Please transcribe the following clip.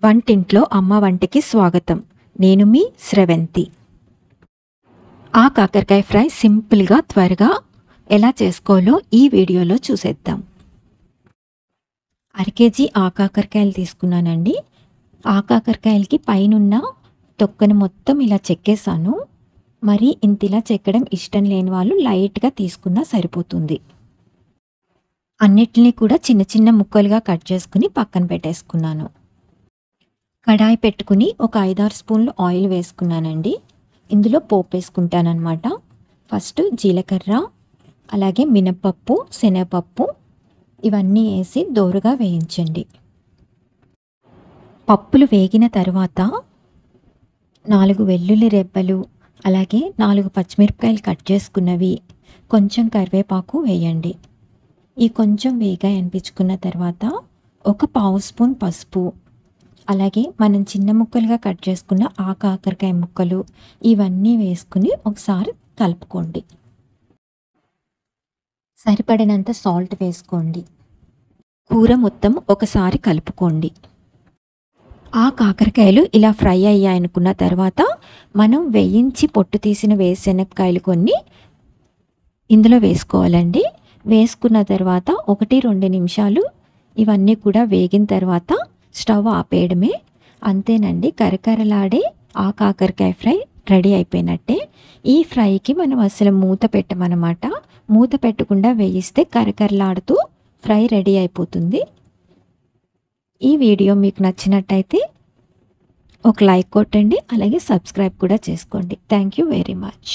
వంటింట్లో అమ్మ వంటికి స్వాగతం. నేను మీ స్రవంతి. ఆ కాకరకాయ ఫ్రై సింపుల్గా త్వరగా ఎలా చేసుకోవాలో ఈ వీడియోలో చూసేద్దాం. అరకేజీ ఆ కాకరకాయలు తీసుకున్నానండి. ఆ కాకరకాయలకి పైనున్న తొక్కను మొత్తం ఇలా చెక్కేసాను. మరి ఇంతిలా చెక్కడం ఇష్టం లేని వాళ్ళు లైట్గా తీసుకున్నా సరిపోతుంది. అన్నిటినీ కూడా చిన్న చిన్న ముక్కలుగా కట్ చేసుకుని పక్కన పెట్టేసుకున్నాను. కడాయి పెట్టుకుని ఒక 5-6 స్పూన్లు ఆయిల్ వేసుకున్నానండి. ఇందులో పోపు వేసుకుంటానమాట. ఫస్ట్ జీలకర్ర, అలాగే మినపప్పు, శనగపప్పు ఇవన్నీ వేసి దోరగా వేయించండి. పప్పులు వేగిన తర్వాత 4 వెల్లుల్లి రెబ్బలు, అలాగే 4 పచ్చిమిరపకాయలు కట్ చేసుకున్నవి, కొంచెం కరివేపాకు వేయండి. ఈ కొంచెం వేగాయి అనిపించుకున్న తర్వాత ఒక పావు స్పూన్ పసుపు, అలాగే మనం చిన్న ముక్కలుగా కట్ చేసుకున్న ఆ కాకరకాయ ముక్కలు ఇవన్నీ వేసుకుని ఒకసారి కలుపుకోండి. సరిపడినంత సాల్ట్ వేసుకోండి. కూర మొత్తం ఒకసారి కలుపుకోండి. ఆ కాకరకాయలు ఇలా ఫ్రై అయ్యాయనుకున్న తర్వాత మనం వేయించి పొట్టు తీసిన వేరుశనగకాయలు కొన్ని ఇందులో వేసుకోవాలండి. వేసుకున్న తర్వాత 1-2 నిమిషాలు ఇవన్నీ కూడా వేగిన తర్వాత స్టవ్ ఆపేయడమే. అంతేనండి, కరకరలాడే ఆ కాకరకాయ ఫ్రై రెడీ అయిపోయినట్టే. ఈ ఫ్రైకి మనం అసలు మూత పెట్టమన్నమాట. మూత పెట్టకుండా వేయిస్తే కరకరలాడుతూ ఫ్రై రెడీ అయిపోతుంది. ఈ వీడియో మీకు నచ్చినట్టయితే ఒక లైక్ కొట్టండి, అలాగే సబ్స్క్రైబ్ కూడా చేసుకోండి. Thank you very much.